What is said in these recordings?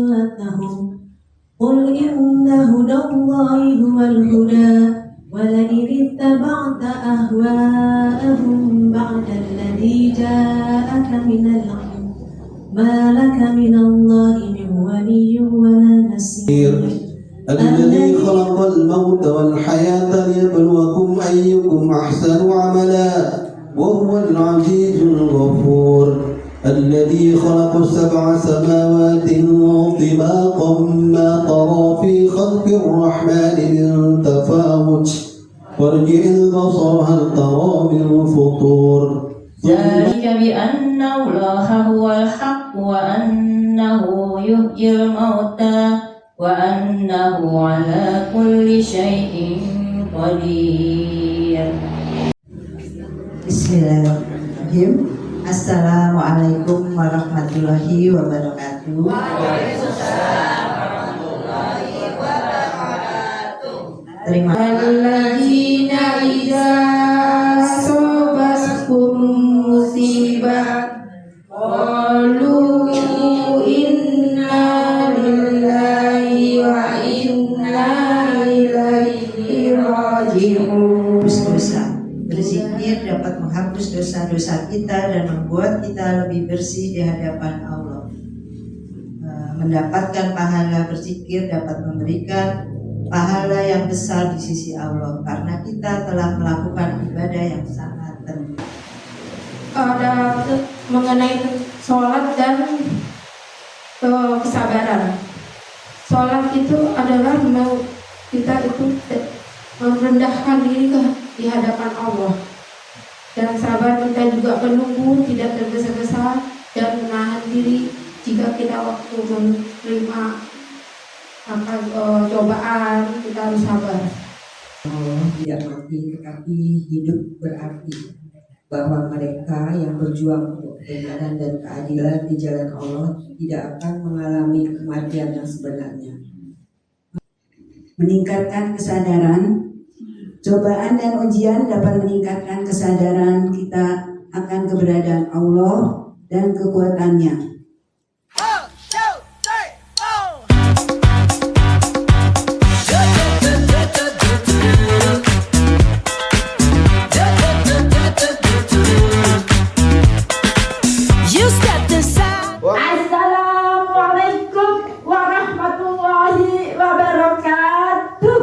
ملتهم قل إن هدى الله هو الهدى ولئن اتبعت أهواءهم بعد الذي جاءك من العلم ما لك من الله من ولي ولا نصير الذي خلق الموت والحياة ليبلوكم أيكم أحسن عملا وهو العزيز الغفور الذي خلق 7 سماوات طباقا ما ترى في خلق الرحمن من تفاوت وارجع البصر هل ترى من فطور ذلك بأن الله هو الحق وأنه يحيي الموتى وأنه على كل شيء قدير. Bismillahirrahmanirrahim. Assalamualaikum warahmatullahi wabarakatuh. Waalaikumsalam warahmatullahi wabarakatuh. Terima Alladzina idza asabatkum musibah qalu inna lillahi wa inna ilaihi raji'un. dosa. Berzikir dapat menghapus dosa-dosa kita dan membuat kita lebih bersih di hadapan Allah. Mendapatkan pahala berzikir dapat memberikan pahala yang besar di sisi Allah karena kita telah melakukan ibadah yang sangat penting. Ada mengenai sholat dan kesabaran. Sholat itu adalah kita itu merendahkan diri di hadapan Allah, dan sabar kita juga menunggu, tidak tergesa-gesa dan menahan diri jika kita waktu menerima cobaan, kita harus sabar. Allah tidak mati tetapi hidup, berarti bahwa mereka yang berjuang untuk kebenaran dan keadilan di jalan Allah tidak akan mengalami kematian yang sebenarnya. Meningkatkan kesadaran. Cobaan dan ujian dapat meningkatkan kesadaran kita akan keberadaan Allah dan kekuatannya. Assalamualaikum warahmatullahi wabarakatuh.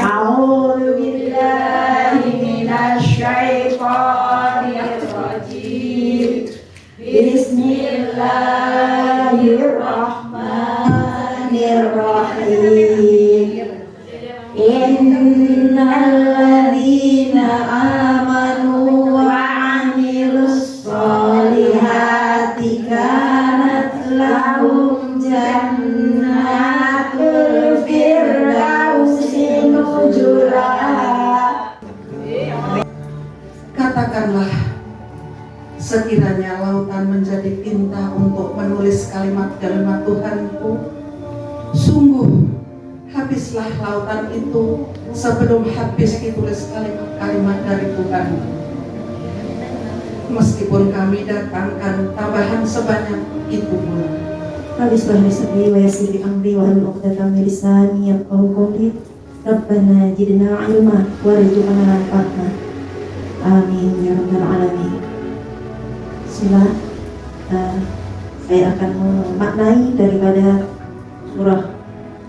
A'udzu billahi minasy syaithanir rajim. Bismillahirrahmanirrahim. Innal ladzina amanu wa 'amilus sholihati kanat lahum jannatul firdausi nuzula. Katakanlah, sekiranya lautan menjadi tinta untuk menulis kalimat-kalimat Tuhanku, sungguh habislah lautan itu sebelum habis ditulis kalimat-kalimat dari Tuhan. Meskipun kami datangkan tambahan sebanyak itu pula. Rabbi shrah li sadri wa yassir li amri wahlul 'uqdatam min lisani yafqahu qawli. Rabbana zidna ilma warzuqna al-fahma. Amin ya rabbal alamin. Bismillah. Saya akan memaknai daripada surah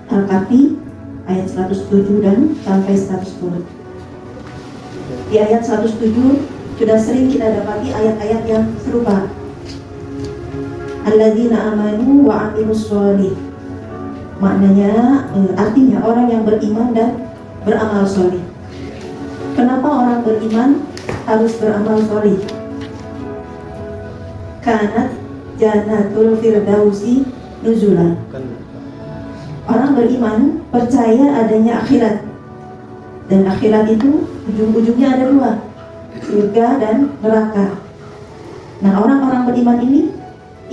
Al-Kahfi ayat 107 dan sampai 110. Di ayat 107 sudah sering kita dapati ayat-ayat yang serupa. Alladzina amanu wa 'amilus sholih. Maknanya, artinya orang yang beriman dan beramal sholih. Kenapa orang beriman harus beramal sholih? Kanat jannatul firdausi nuzulan. Orang beriman percaya adanya akhirat, dan akhirat itu ujung-ujungnya ada dua, surga dan neraka. Nah, orang-orang beriman ini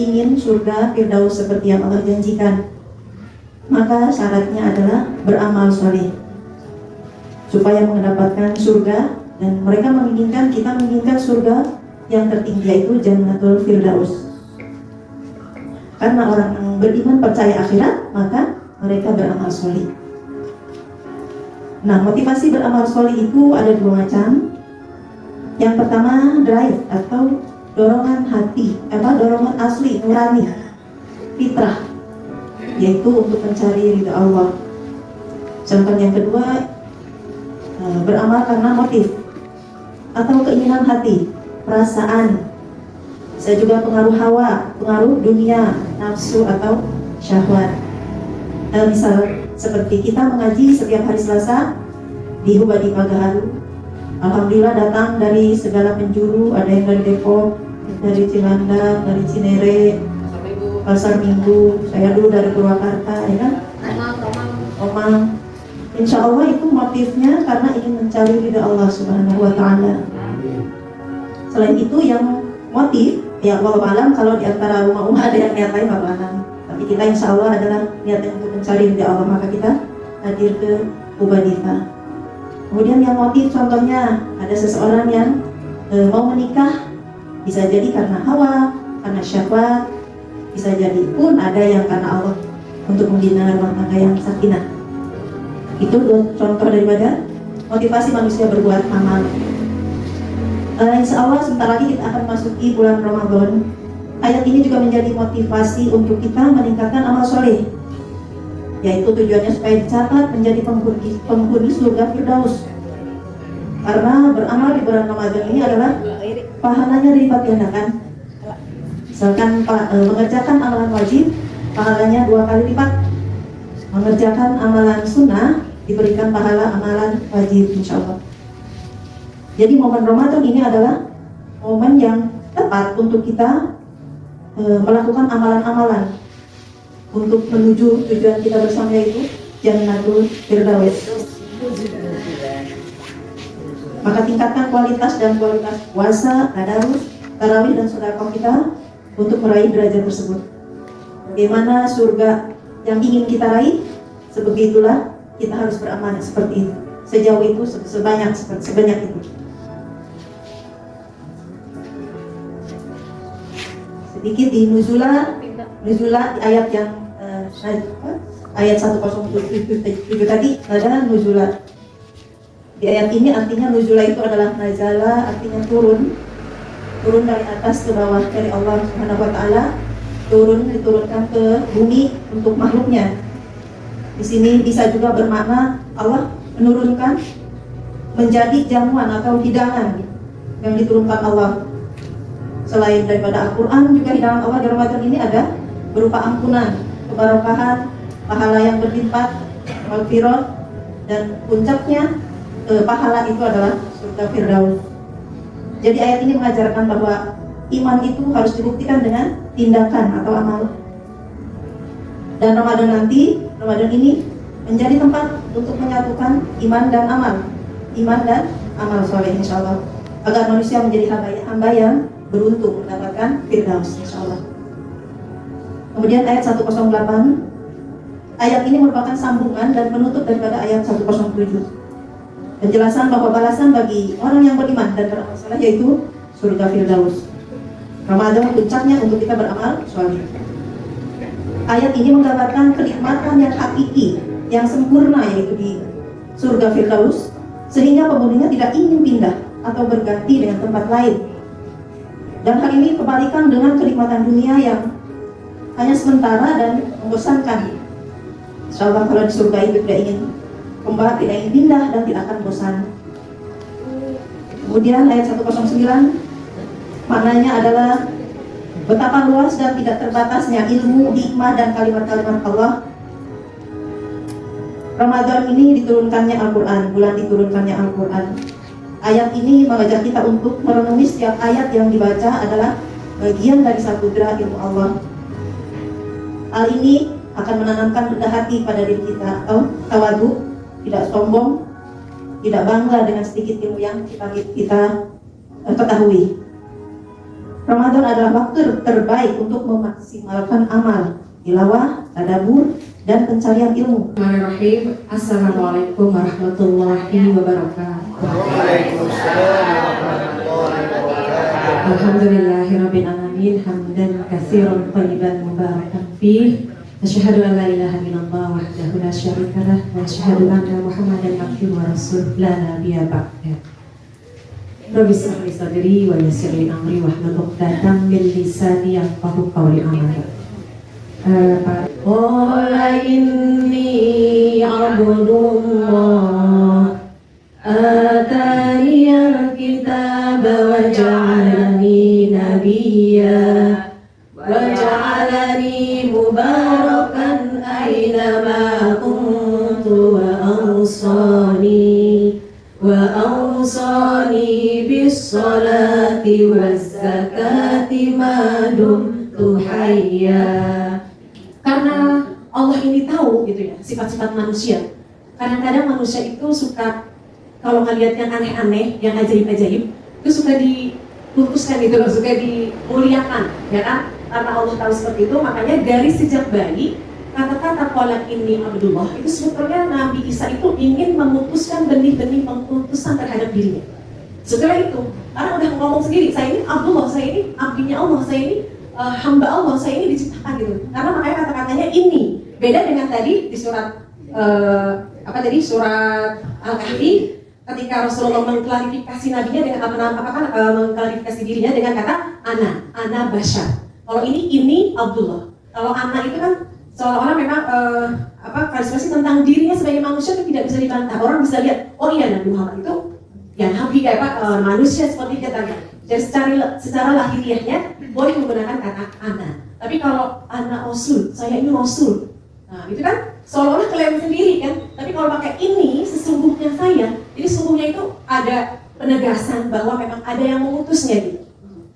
ingin surga firdaus seperti yang Allah janjikan. Maka syaratnya adalah beramal soleh. Supaya mendapatkan surga Dan mereka menginginkan, kita menginginkan surga yang tertinggi, yaitu Jannatul Firdaus. Karena orang yang beriman percaya akhirat, maka mereka beramal soleh. Nah, motivasi beramal soleh itu ada dua macam. Yang pertama, drive atau dorongan hati, dorongan asli, nurani, fitrah, yaitu untuk mencari ridha Allah. Contoh yang kedua, beramal karena motif atau keinginan hati, perasaan. Bisa juga pengaruh hawa, pengaruh dunia, nafsu atau syahwat. Misal seperti kita mengaji setiap hari Selasa di Hubadi Pagaharu. Alhamdulillah datang dari segala penjuru, ada yang dari Depok, dari Cilandak, dari Cinere, Pasar Minggu. Saya dulu dari Purwakarta, ya kan? Omang. Insya Allah itu motifnya karena ingin mencari ridha Allah Subhanahu Wa Taala. Selain itu yang motif, ya wallahu alam, kalau di antara rumah ada yang niat lain, wallahu alam. Tapi kita insya Allah adalah niatnya untuk mencari ridha Allah, maka kita hadir ke Ubadita. Kemudian yang motif, contohnya ada seseorang yang mau menikah, bisa jadi karena hawa, karena syahwat, bisa jadi pun ada yang karena Allah untuk membina rumah tangga yang sakinah. Itu contoh daripada motivasi manusia berbuat amal. Insya Allah sebentar lagi kita akan masuki bulan Ramadan. Ayat ini juga menjadi motivasi untuk kita meningkatkan amal soleh, yaitu tujuannya supaya dicatat menjadi penghuni surga Firdaus. Karena beramal di bulan Ramadan ini adalah pahalanya dilipat gandakan. Misalkan mengerjakan amalan wajib, pahalanya 2 kali lipat. Mengerjakan amalan sunnah diberikan pahala amalan wajib, insya Allah. Jadi momen Ramadan ini adalah momen yang tepat untuk kita melakukan amalan-amalan untuk menuju tujuan kita bersama, yaitu Jannatul Firdaus. Maka tingkatkan kualitas dan kualitas puasa, tadarus, tarawih dan sedekah kita untuk meraih derajat tersebut. Bagaimana surga yang ingin kita raih, sebegitulah kita harus beramal seperti itu. Sejauh itu, sebanyak itu. Sedikit di Nuzula di ayat yang ayat 107 tadi ada Nuzula. Di ayat ini artinya Nuzula itu adalah nazala, artinya turun dari atas ke bawah dari Allah Subhanahu Wa Taala, diturunkan ke bumi untuk makhluknya. Di sini bisa juga bermakna Allah menurunkan menjadi jamuan atau hidangan yang diturunkan Allah. Selain daripada Al-Quran, juga hidangan Allah di Ramadan ini ada berupa ampunan, keberkahan, pahala yang berlimpah, maghfirah, dan puncaknya pahala itu adalah surga Firdaus. Jadi ayat ini mengajarkan bahwa iman itu harus dibuktikan dengan tindakan atau amal. Dan Ramadan ini menjadi tempat untuk menyatukan iman dan amal soleh, insya Allah, agar manusia menjadi hamba yang beruntung mendapatkan Firdaus, insya Allah. Kemudian ayat 108, ayat ini merupakan sambungan dan penutup daripada ayat 107. Penjelasan bahwa balasan bagi orang yang beriman dan beramal saleh yaitu surga Firdaus. Ramadan puncaknya untuk kita beramal soleh. Ayat ini menggambarkan kenikmatan yang hakiki, yang sempurna, yaitu di surga Firdaus, sehingga penghuninya tidak ingin pindah atau berganti dengan tempat lain. Dan hal ini kebalikan dengan kenikmatan dunia yang hanya sementara dan membosankan. Insyaallah kalau di surga itu tidak ingin kembali, tidak ingin pindah dan tidak akan bosan. Kemudian ayat 109 maknanya adalah betapa luas dan tidak terbatasnya ilmu, hikmah dan kalimat-kalimat Allah. Ramadan ini diturunkannya Al-Quran, bulan diturunkannya Al-Quran. Ayat ini mengajak kita untuk merenungi setiap ayat yang dibaca adalah bagian dari samudera ilmu Allah. Hal ini akan menanamkan rendah hati pada diri kita, atau tawadu, tidak sombong, tidak bangga dengan sedikit ilmu yang kita ketahui. Ramadan adalah waktu terbaik untuk memaksimalkan amal, tilawah, tadabbur, dan pencarian ilmu. Bismillahirrahmanirrahim. Assalamualaikum warahmatullahi wabarakatuh. Alhamdulillahirabbil alamin hamdan katsiran thayyiban mubarakan fih. Asyhadu an la ilaha illallah wahdahu la syarika lah wa asyhadu anna Muhammadan abduhu wa rasuluh la nabiyya ba'da. Rabbi shrah li sadri wa yassir li amri wahlul 'uqdatam min lisani yafqahu qawli. Qala inni abdullah ataniyal kitaba wa ja'alani nabiyya wa ja'alani mubarakan aynama kuntu wa awsani bis salati waz zakati ma dumtu hayya. Karena Allah ini tahu gitu ya sifat-sifat manusia. Kadang-kadang manusia itu suka kalau ngelihat yang aneh-aneh, yang ajaib-ajaib, itu suka diputuskan gitu loh, suka dimuliakan, ya kan? Karena Allah tahu seperti itu, makanya dari sejak bayi kata-kata qala inni Abdullah itu sebetulnya Nabi Isa itu ingin memutuskan benih-benih pengutusan terhadap dirinya. Setelah itu, karena udah ngomong sendiri, saya ini Abdullah, saya ini abdinya Allah, saya ini hamba Allah, saya ini diciptakan gitu. Karena makanya kata-katanya ini beda dengan tadi di surat surat Al-Kahfi ketika Rasulullah mengklarifikasi nabinya dengan mengklarifikasi dirinya dengan kata ana basyar. Kalau ini Abdullah. Kalau ana itu kan seolah-olah memang klarifikasi tentang dirinya sebagai manusia itu tidak bisa dibantah. Orang bisa lihat, oh iya Nabi Muhammad itu ya nabi kayak manusia seperti kita kan. Jadi secara lahiriahnya boleh menggunakan kata ana. Tapi kalau ana rasul, saya ini rasul. Nah, itu kan seolah-olah klaim sendiri kan. Tapi kalau pakai ini sesungguhnya saya, jadi sesungguhnya itu ada penegasan bahwa memang ada yang mengutusnya gitu.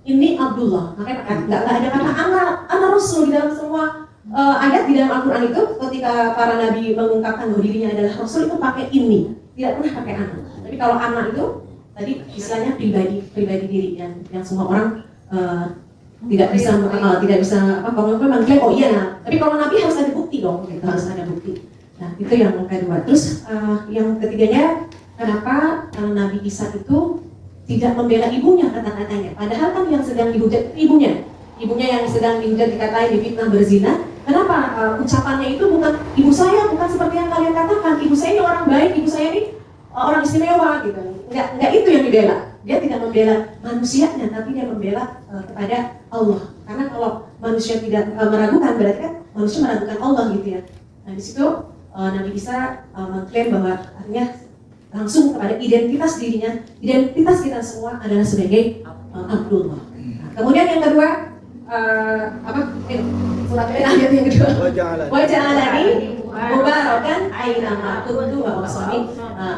Ini Abdullah. Makanya nggak ada kata ana rasul di dalam semua ayat di dalam Al-Quran itu ketika para nabi mengungkapkan bahwa dirinya adalah rasul itu pakai ini, tidak pernah pakai ana. Tapi kalau ana itu tadi istilahnya pribadi diri yang semua orang tidak bisa kalau mengklaim oh iya nah. Tapi kalau nabi harus ada bukti dong, gitu, harus ada bukti. Nah itu yang kedua. Terus yang ketiganya kenapa Nabi Isa itu tidak membela ibunya kata-katanya, padahal kan yang sedang dihujat ibunya yang sedang dihujat dikatain difitnah berzina. Kenapa ucapannya itu bukan ibu saya, bukan seperti yang kalian katakan, ibu saya ini orang baik, ibu saya ini orang istimewa gitu. Enggak itu yang dibela. Dia tidak membela manusianya, tapi dia membela kepada Allah. Karena kalau manusia tidak meragukan, berarti kan manusia meragukan Allah gitu ya. Nah di situ Nabi Isa mengklaim bahwa artinya langsung kepada identitas dirinya, identitas kita semua adalah sebagai Abdullah. Nah, kemudian yang kedua surat ayat yang kedua. Wa ja'alani mubarakan aynama kuntu wa awsani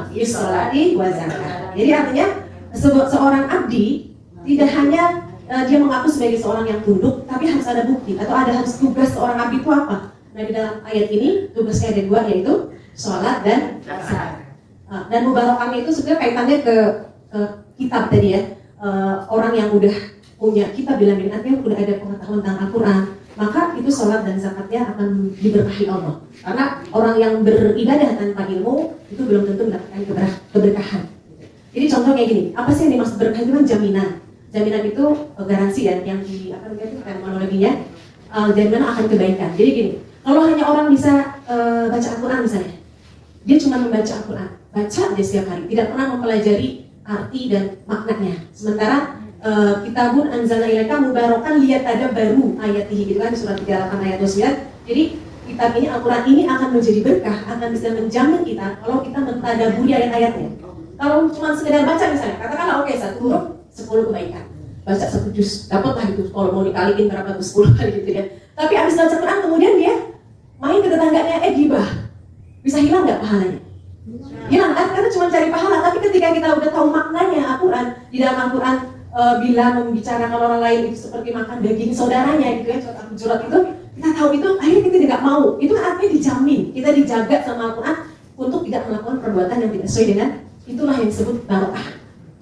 bis sholati wa zakah. Jadi artinya seorang abdi tidak hanya dia mengaku sebagai seorang yang tunduk, tapi harus ada bukti atau harus tugas seorang abdi itu apa? Nah di dalam ayat ini tugasnya ada dua, yaitu sholat dan zakat. Dan mubarakannya itu sebenarnya kaitannya ke kitab tadi ya. Orang yang udah punya kitab dalam ini artinya udah ada pengetahuan tentang Al-Quran, maka itu sholat dan zakatnya akan diberkahi Allah. Karena orang yang beribadah tanpa ilmu itu belum tentu mendapatkan keberkahan. Jadi contoh kayak gini, apa sih yang dimaksud berkah itu kan jaminan. Jaminan itu garansi ya, yang di terminologinya jaminan akan kebaikan. Jadi gini, kalau hanya orang bisa baca Al-Quran misalnya, dia cuma membaca Al-Quran, baca aja setiap hari, tidak pernah mempelajari arti dan maknanya. Sementara kitabun anzalna ilaika mubarakan lihat ada baru ayatihi gitu kan di surat 38 ayat 29. Jadi kitab ini Al-Quran ini akan menjadi berkah, akan bisa menjamin kita kalau kita mentadaburi ayat-ayatnya. Kalau cuma sekedar baca misalnya, katakanlah oke, satu huruf 10 kebaikan, baca satu juz, dapatlah itu kalau mau dikaliin berapa tuh 10 kali gitu ya. Tapi abis baca Quran kemudian dia main ke tetangganya, gibah, bisa hilang nggak pahalanya? Hilang kan? Karena cuma cari pahala. Tapi ketika kita udah tahu maknanya Al-Quran, di dalam Al-Quran bila membicarakan orang lain itu seperti makan daging saudaranya gitu ya, surat Al-Hujurat itu kita tahu itu, akhirnya kita tidak mau. Itu artinya dijamin, kita dijaga sama Al-Quran untuk tidak melakukan perbuatan yang tidak sesuai dengan, itulah yang disebut barokah.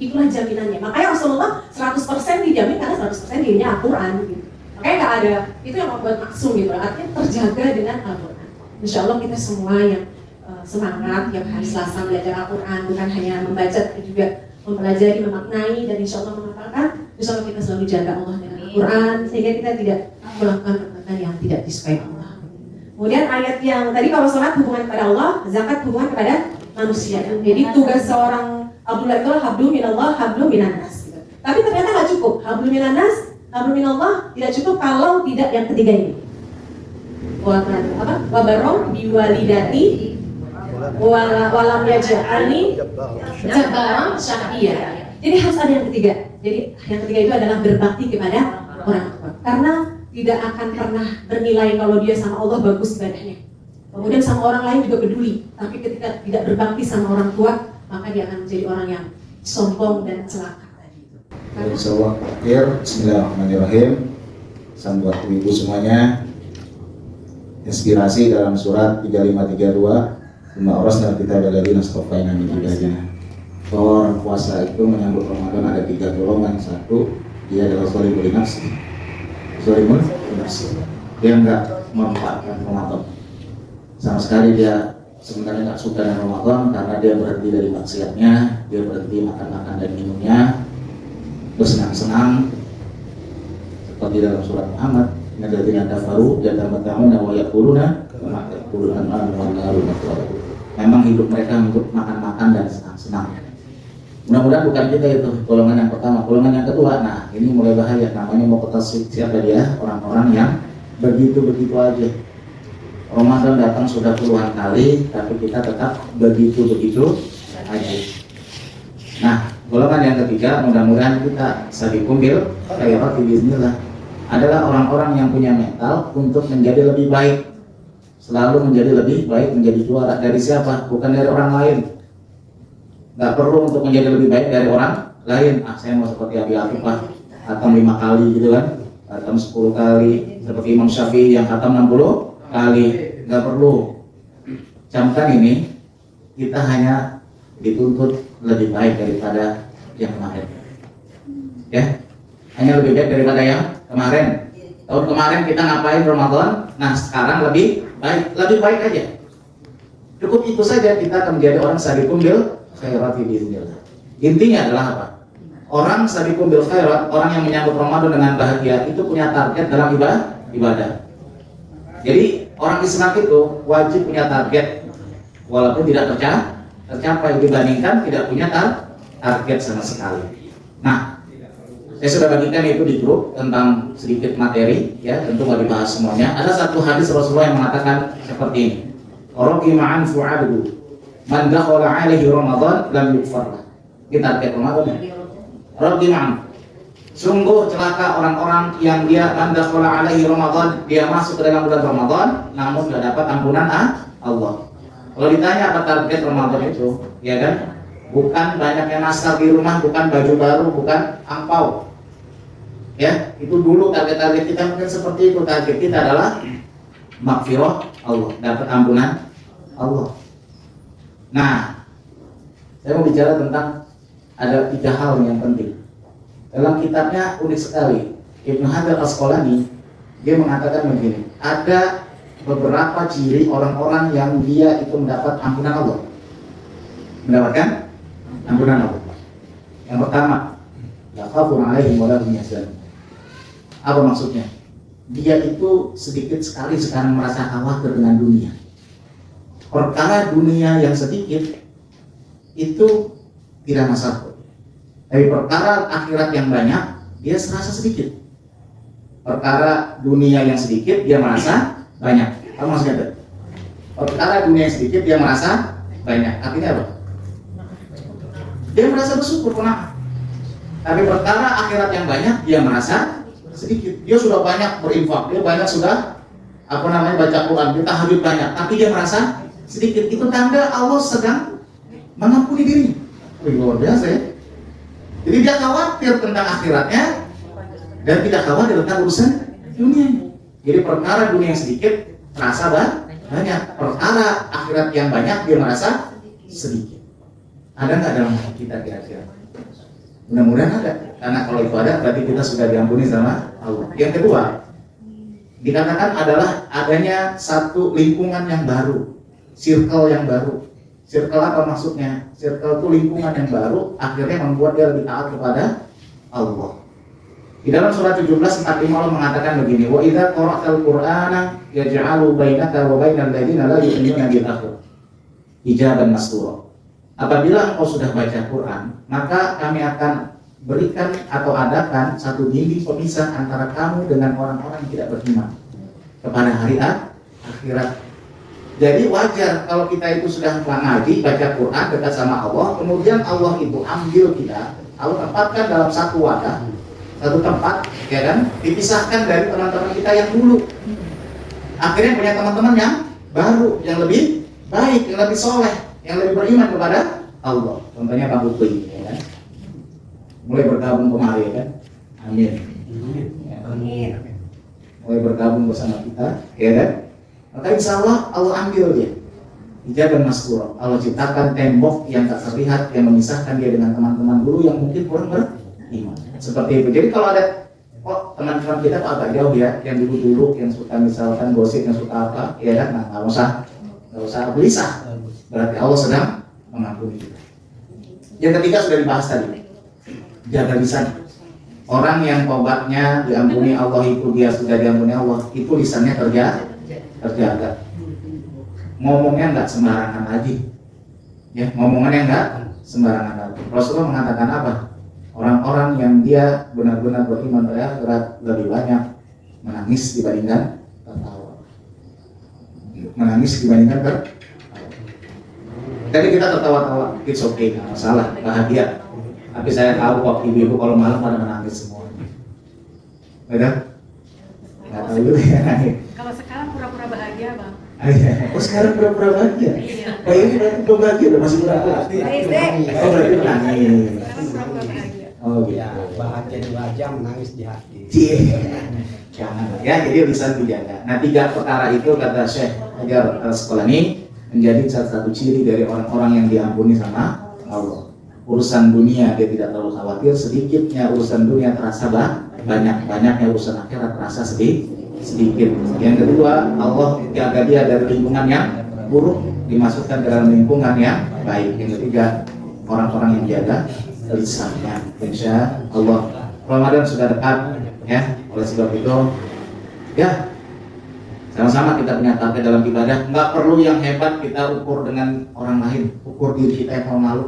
Itulah jaminannya. Makanya Rasulullah 100% dijamin karena 100% dirinya Al-Quran gitu. Makanya nggak ada, itu yang membuat maksum gitu, artinya terjaga dengan Al-Quran. Insya Allah kita semua yang semangat, yang hari Selasa belajar Al-Quran, bukan hanya membaca tapi juga mempelajari, memaknai, dan insya Allah menghafalkan. Insya Allah kita selalu jaga Allah dengan Al-Quran, sehingga kita tidak melakukan perbuatan yang tidak disukai Allah. Kemudian ayat yang tadi, kalau sholat hubungan kepada Allah, zakat hubungan kepada manusia. Jadi tugas seorang Abdullah itu hablu minallah, hablu minannas. Gitu. Tapi ternyata nggak cukup, hablu minannas, hablu minallah tidak cukup kalau tidak yang ketiga ini. Wabarom biwalidati walam yaj'alni jabbaran syaqiyya. Jadi harus ada yang ketiga. Jadi yang ketiga itu adalah berbakti kepada orang tua. Karena tidak akan pernah bernilai kalau dia sama Allah bagus ibadahnya. Kemudian sama orang lain juga peduli. Tapi ketika tidak berbakti sama orang tua, maka dia akan menjadi orang yang sombong dan celaka. Insyaallah akhir. Bismillahirrahmanirrahim. Salam buat ibu semuanya. Inspirasi dalam surat 3532. Lima orang dan kita dari nastofaina min ibadina. Bahwa orang puasa itu menyambut Ramadan ada 3 golongan. Satu, dia adalah shalimul nafsi. Shalimul nafsi. Dia enggak memanfaatkan Ramadan. Sama sekali dia sebenarnya enggak suka dengan Ramadan karena dia berhenti dari maksiatnya, dia berhenti makan-makan dan minumnya, bersenang-senang. Seperti dalam surat Muhammad, "Innalladzina kafaru yatamatta'una wa yaquluna kama yaquluna an-naru matwaru." Memang hidup mereka untuk makan-makan dan senang-senang. Mudah-mudahan bukan kita itu golongan yang pertama. Golongan yang kedua, nah ini mulai bahaya. Namanya mau siapa dia? Orang-orang yang begitu-begitu aja. Ramadan datang sudah puluhan kali, tapi kita tetap begitu-begitu aja. Nah, golongan yang ketiga, mudah-mudahan kita sabiqun bil khairat bismillah, adalah orang-orang yang punya mental untuk menjadi lebih baik. Selalu menjadi lebih baik, menjadi juara. Dari siapa? Bukan dari orang lain. Gak perlu untuk menjadi lebih baik dari orang lain. Saya mau seperti Abi Afifah, khatam 5 kali gitu kan, khatam 10 kali. Seperti Imam Syafi'i yang khatam 60 kali. Gak perlu. Camkan ini, kita hanya dituntut lebih baik daripada yang kemarin. Ya, hanya lebih baik daripada yang kemarin. Tahun kemarin kita ngapain Ramadan? Nah sekarang lebih baik aja. Cukup itu saja, kita akan menjadi orang sabiqun bil khairat bismillah. Intinya adalah apa? Orang sabiqun bil khairat, orang yang menyambut Ramadan dengan bahagia, itu punya target dalam ibadah. Jadi orang Islam itu wajib punya target, walaupun tidak tercapai dibandingkan tidak punya target sama sekali. Nah, saya sudah bagikan itu di grup tentang sedikit materi, ya tentu nggak dibahas semuanya. Ada satu hadis Rasulullah yang mengatakan seperti ini: "Raqima'an fu'aduhu, man dakhala 'alaihi Ramadan lam yughfar." Kita target Ramadan. Raqima'an, sungguh celaka orang-orang yang dia man dakhala 'alaihi Ramadan, dia masuk ke dalam bulan Ramadan namun tidak dapat ampunan Allah. Kalau ditanya apa target Ramadan itu, ya kan? Bukan banyaknya naskah di rumah, bukan baju baru, bukan angpau. Ya, itu dulu target-target kita mungkin seperti itu. Target kita adalah maghfirah Allah, dapat ampunan Allah. Nah, saya mau bicara tentang ada 3 hal yang penting. Dalam kitabnya unik sekali, Ibnu Hajar Asqalani dia mengatakan begini, ada beberapa ciri orang-orang yang dia itu mendapat ampunan Allah. Mendapatkan ampunan Allah. Yang pertama, la khafun 'alaihim wa la hum yahzanun. Apa maksudnya? Dia itu sedikit sekali sekarang merasa khawatir dengan dunia. Perkara dunia yang sedikit itu tidak masalah. Tapi perkara akhirat yang banyak dia serasa sedikit. Perkara dunia yang sedikit dia merasa banyak. Apa maksudnya? Perkara dunia yang sedikit dia merasa banyak. Artinya apa? Dia merasa bersyukur, kenapa? Tapi perkara akhirat yang banyak dia merasa sedikit. Dia sudah banyak berinfak, dia banyak sudah baca Quran, dia tahajud banyak, tapi dia merasa sedikit. Itu tanda Allah sedang mengampuni dirinya. Luar biasa ya. Jadi dia khawatir tentang akhiratnya dan tidak khawatir tentang urusan dunia. Jadi perkara dunia yang sedikit terasa banyak, perkara akhirat yang banyak dia merasa sedikit. Ada nggak dalam hati kita kira-kira? Mudah-mudahan ada, karena kalau itu ada berarti kita sudah diampuni sama Allah. Yang kedua, Dikatakan adalah adanya satu lingkungan yang baru, circle yang baru. Circle apa maksudnya? Circle itu lingkungan yang baru, akhirnya membuat dia lebih taat kepada Allah. Di dalam surat 17:45 Allah mengatakan begini, wa idza qara'tal qur'ana yaj'alu bainaka wa bainal ladzina la yu'minuna bil akhir hijaban mastura. Apabila engkau sudah baca Quran, maka kami akan berikan atau adakan satu dinding pemisah antara kamu dengan orang-orang yang tidak beriman kepada hari akhirat. Jadi wajar kalau kita itu sudah mengaji, baca Quran, dekat sama Allah, kemudian Allah itu ambil kita, Allah tempatkan dalam satu wadah, satu tempat, ya kan, dipisahkan dari teman-teman kita yang dulu. Akhirnya punya teman-teman yang baru, yang lebih baik, yang lebih soleh, yang lebih beriman kepada Allah. Contohnya Bang Upi, ya kan, mulai bergabung kemarin, ya kan, amin. Ya, mulai bergabung bersama kita, ya kan. Maka insya Allah Allah ambil dia hijaban mastura. Allah ciptakan tembok yang tak terlihat yang memisahkan dia dengan teman-teman dulu yang mungkin kurang beriman. Seperti itu. Jadi kalau ada teman-teman kita kok agak jauh ya, yang dulu-dulu yang suka misalkan gosip, yang suka apa, ya kan, nah nggak usah gelisah. Berarti Allah sedang mengampuni kita. Yang ketiga sudah dibahas tadi, jaga lisan. Orang yang tobatnya diampuni Allah itu dia sudah diampuni Allah, itu lisannya terjaga. Ngomongnya nggak sembarangan lagi, ya ngomongannya nggak sembarangan lagi. Rasulullah mengatakan apa? Orang-orang yang dia benar-benar beriman pada akhirat lebih banyak menangis dibandingkan tertawa. Menangis dibandingkan tertawa. Jadi kita tertawa-tawa, it's okay, nggak masalah, bahagia. Tapi saya tahu kok ibu-ibu kalau malam pada menangis semua. Betul? Nggak tahu juga ya. Kalau sekarang pura-pura bahagia, Bang. Oh sekarang pura-pura bahagia? Oh ini berarti belum bahagia, masih pura-pura. Oh berarti menangis. Oh gitu. Ya, bahagia di wajah, menangis di hati. Jangan ya, jadi lisan dijaga. Nah 3 perkara itu kata Syekh Hajar Al-Asqalani menjadi salah satu ciri dari orang-orang yang diampuni sama Allah. Urusan dunia dia tidak terlalu khawatir, sedikitnya urusan dunia terasa banyak, banyaknya urusan akhirat terasa sedikit. Yang kedua, Allah jaga dia dari lingkungan yang buruk, dimasukkan ke dalam lingkungan yang baik. Yang ketiga, orang-orang yang jaga lisannya. Insya Allah Ramadan sudah dekat, ya. Oleh sebab itu, ya sama-sama kita punya target dalam ibadah. Nggak perlu yang hebat kita ukur dengan orang lain, ukur diri kita yang tahun lalu.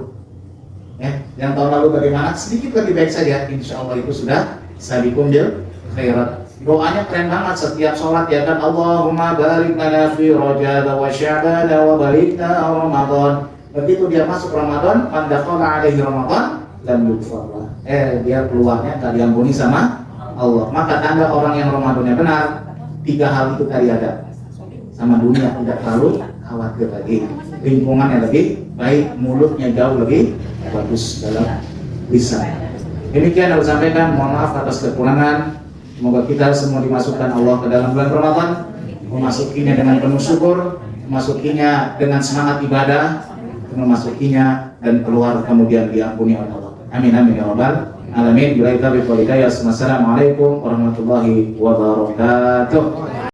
Ya, yang tahun lalu bagaimana? Sedikit lebih baik saja. Insya Allah itu sudah sabiqun bil khairat. Doanya keren banget setiap sholat, ya kan, Allahumma barik lana fi Rajab wa Sya'ban wa balikna Ramadan. Begitu dia masuk Ramadan, man dakhala alaihi Ramadan lam yukfarlah. Dia keluarnya tak diampuni sama Allah. Maka tanda orang yang Ramadannya benar, 3 hal itu tadi ada. Sama dunia tidak terlalu khawatir lagi, lingkungannya lebih baik, mulutnya jauh lebih bagus dalam lisan. Demikian yang saya sampaikan, mohon maaf atas kekurangan. Semoga kita semua dimasukkan Allah ke dalam bulan Ramadan, memasukinya dengan penuh syukur, memasukinya dengan semangat ibadah, memasukinya dan keluar kemudian diampuni oleh Allah. Amin amin ya rabbal alamin. Assalamualaikum warahmatullahi wabarakatuh.